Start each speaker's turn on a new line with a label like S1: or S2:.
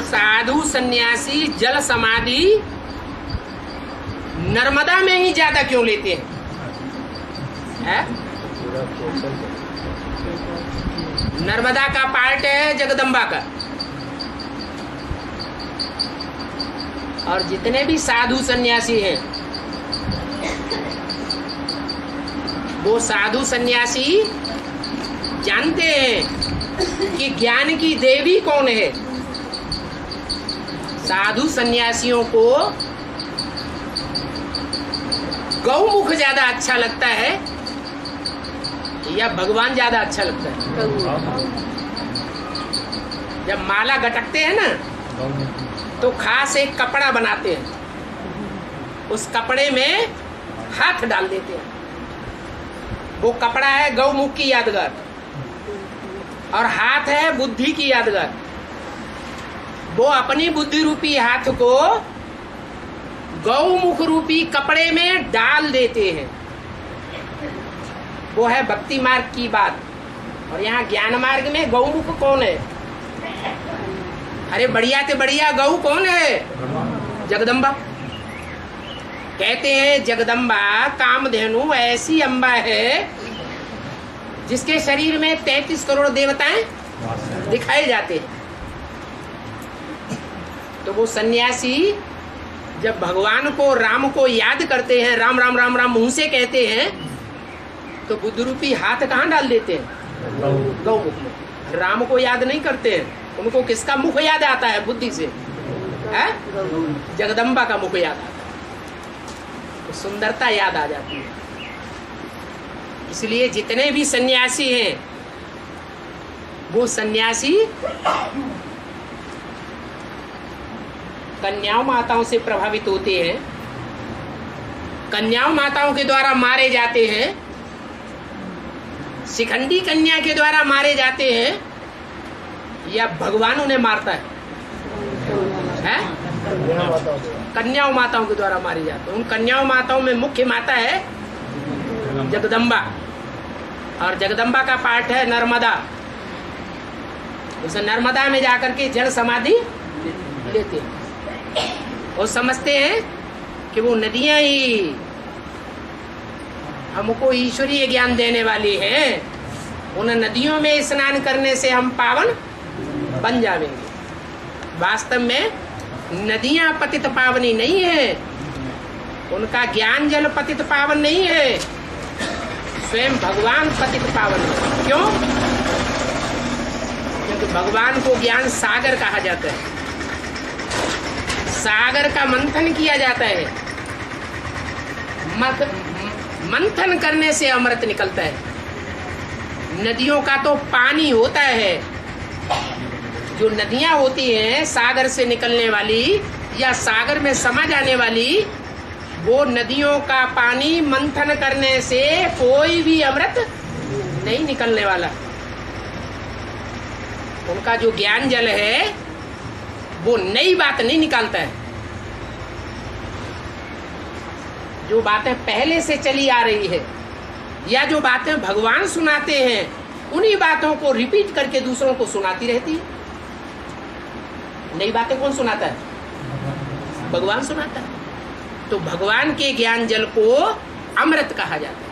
S1: साधु सन्यासी जल समाधि नर्मदा में ही ज्यादा क्यों लेते हैं? नर्मदा का पार्ट है जगदम्बा का, और जितने भी साधु सन्यासी हैं वो साधु सन्यासी जानते हैं कि ज्ञान की देवी कौन है। साधु सन्यासियों को गौमुख ज्यादा अच्छा लगता है या भगवान ज्यादा अच्छा लगता है? जब माला गटकते हैं ना तो खास एक कपड़ा बनाते हैं, उस कपड़े में हाथ डाल देते हैं। वो कपड़ा है गौमुख की यादगार और हाथ है बुद्धि की यादगार। वो अपनी बुद्धि रूपी हाथ को गौमुख रूपी कपड़े में डाल देते हैं। वो है भक्ति मार्ग की बात। और यहाँ ज्ञान मार्ग में गौमुख कौन है? अरे बढ़िया से बढ़िया गौ कौन है? जगदम्बा। कहते हैं जगदम्बा कामधेनु ऐसी अम्बा है जिसके शरीर में 33 करोड़ देवताएं दिखाए जाते हैं। तो वो सन्यासी जब भगवान को राम को याद करते हैं, राम राम राम राम मुंह से कहते हैं, तो बुद्ध रूपी हाथ कहाँ डाल देते हैं? गौमुख में। राम को याद नहीं करते हैं, उनको किसका मुख याद आता है? बुद्धि से है? जगदम्बा का मुख याद आता है, तो सुंदरता याद आ जाती है। इसलिए जितने भी सन्यासी हैं वो सन्यासी कन्याओं माताओं से प्रभावित होते हैं, कन्याओं माताओं के द्वारा मारे जाते हैं, शिखंडी कन्या के द्वारा मारे जाते हैं, या भगवान उन्हें मारता है? कन्याओं माताओं के द्वारा मारी जाते हैं। उन कन्याओं माताओं में मुख्य माता है जगदम्बा, और जगदम्बा का पार्ट है नर्मदा। उसे नर्मदा में जाकर के जल समाधि लेते हैं और समझते हैं कि वो नदियां ही हमको ईश्वरीय ज्ञान देने वाली है। उन नदियों में स्नान करने से हम पावन बन जाएंगे। वास्तव में नदियां पतित पावनी नहीं है, उनका ज्ञान जल पतित पावन नहीं है, स्वयं भगवान पतित पावन है। क्यों? क्योंकि भगवान को ज्ञान सागर कहा जाता है। सागर का मंथन किया जाता है, मंथन करने से अमृत निकलता है। नदियों का तो पानी होता है, जो नदियां होती हैं सागर से निकलने वाली या सागर में समा जाने वाली, वो नदियों का पानी मंथन करने से कोई भी अमृत नहीं निकलने वाला। उनका जो ज्ञान जल है वो नई बात नहीं निकालता है। जो बातें पहले से चली आ रही है या जो बातें भगवान सुनाते हैं, उन्हीं बातों को रिपीट करके दूसरों को सुनाती रहती है। नई बातें कौन सुनाता है? भगवान सुनाता है। तो भगवान के ज्ञान जल को अमृत कहा जाता है।